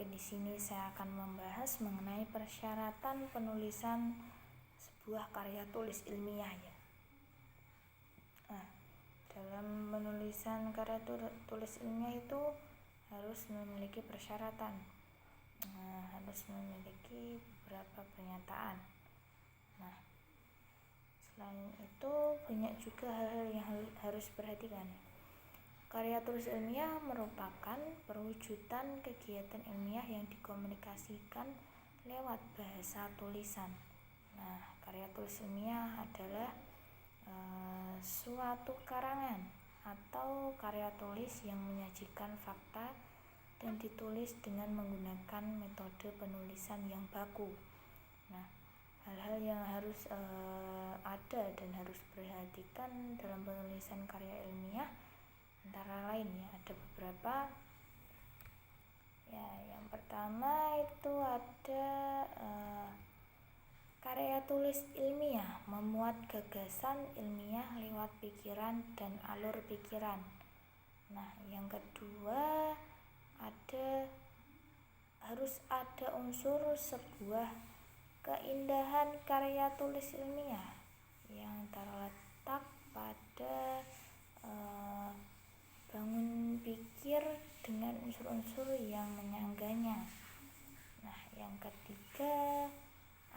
Oke, di sini saya akan membahas mengenai persyaratan penulisan sebuah karya tulis ilmiah ya. Nah, dalam penulisan karya tulis ilmiah itu harus memiliki persyaratan. Harus memiliki beberapa pernyataan. Nah, selain itu banyak juga hal-hal yang harus diperhatikan. Karya tulis ilmiah merupakan perwujudan kegiatan ilmiah yang dikomunikasikan lewat bahasa tulisan. Nah, karya tulis ilmiah adalah suatu karangan atau karya tulis yang menyajikan fakta dan ditulis dengan menggunakan metode penulisan yang baku. Nah, hal-hal yang harus ada dan harus diperhatikan dalam penulisan karya ilmiah antara lain ya, ada beberapa ya. Yang pertama itu ada karya tulis ilmiah memuat gagasan ilmiah lewat pikiran dan alur pikiran. Nah, yang kedua harus ada unsur sebuah keindahan karya tulis ilmiah yang terletak pada bangun pikir dengan unsur-unsur yang menyangganya. Nah, yang ketiga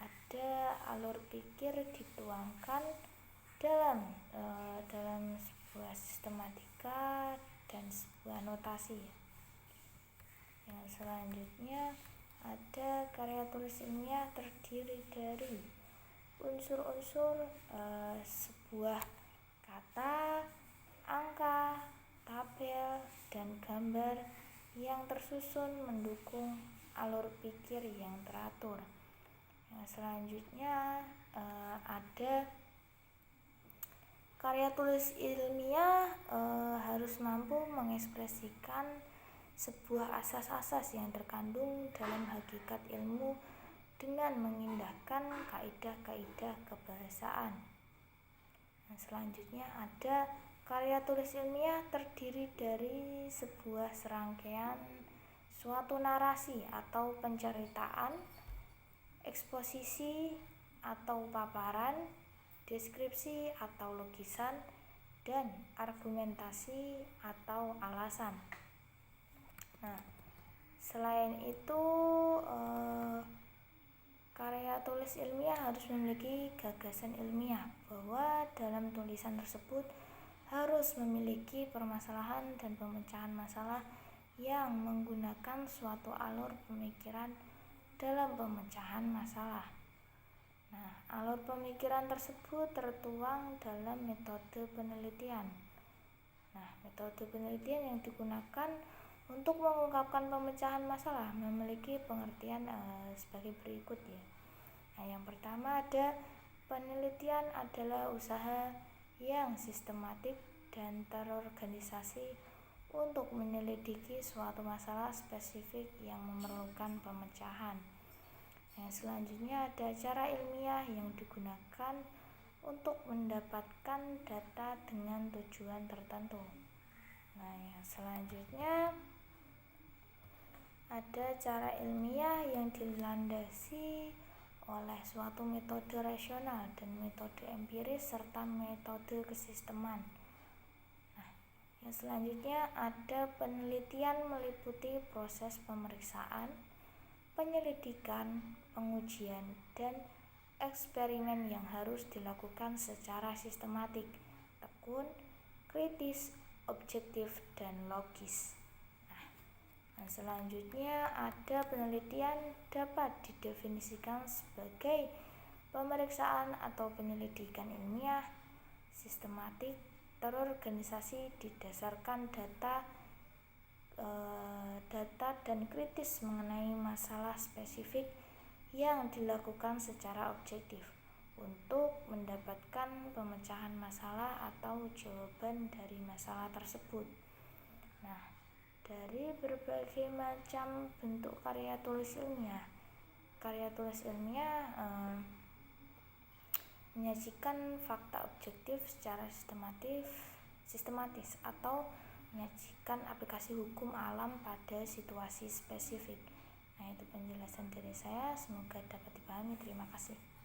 ada alur pikir dituangkan dalam sebuah sistematika dan sebuah notasi. Yang selanjutnya ada karya tulis ilmiah terdiri dari unsur-unsur sebuah kata, angka, tabel, dan gambar yang tersusun mendukung alur pikir yang teratur. Yang selanjutnya ada karya tulis ilmiah harus mampu mengekspresikan sebuah asas-asas yang terkandung dalam hakikat ilmu dengan mengindahkan kaidah-kaidah kebahasaan. Yang selanjutnya ada karya tulis ilmiah terdiri dari sebuah serangkaian suatu narasi atau penceritaan, eksposisi atau paparan, deskripsi atau lukisan, dan argumentasi atau alasan. Nah, selain itu karya tulis ilmiah harus memiliki gagasan ilmiah bahwa dalam tulisan tersebut harus memiliki permasalahan dan pemecahan masalah yang menggunakan suatu alur pemikiran dalam pemecahan masalah. Nah, alur pemikiran tersebut tertuang dalam metode penelitian. Nah, metode penelitian yang digunakan untuk mengungkapkan pemecahan masalah memiliki pengertian sebagai berikut ya. Nah, yang pertama ada penelitian adalah usaha yang sistematik dan terorganisasi untuk menyelidiki suatu masalah spesifik yang memerlukan pemecahan. Yang selanjutnya ada cara ilmiah yang digunakan untuk mendapatkan data dengan tujuan tertentu. Nah, yang selanjutnya ada cara ilmiah yang dilandasi oleh suatu metode rasional dan metode empiris serta metode kesisteman. Nah, yang selanjutnya ada penelitian meliputi proses pemeriksaan, penyelidikan, pengujian, dan eksperimen yang harus dilakukan secara sistematik, tekun, kritis, objektif, dan logis. Nah, selanjutnya ada penelitian dapat didefinisikan sebagai pemeriksaan atau penyelidikan ilmiah, sistematik, terorganisasi didasarkan data dan kritis mengenai masalah spesifik yang dilakukan secara objektif untuk mendapatkan pemecahan masalah atau jawaban dari masalah tersebut. Nah, dari berbagai macam bentuk karya tulis ilmiah menyajikan fakta objektif secara sistematis atau menyajikan aplikasi hukum alam pada situasi spesifik. Nah, itu penjelasan dari saya, semoga dapat dipahami. Terima kasih.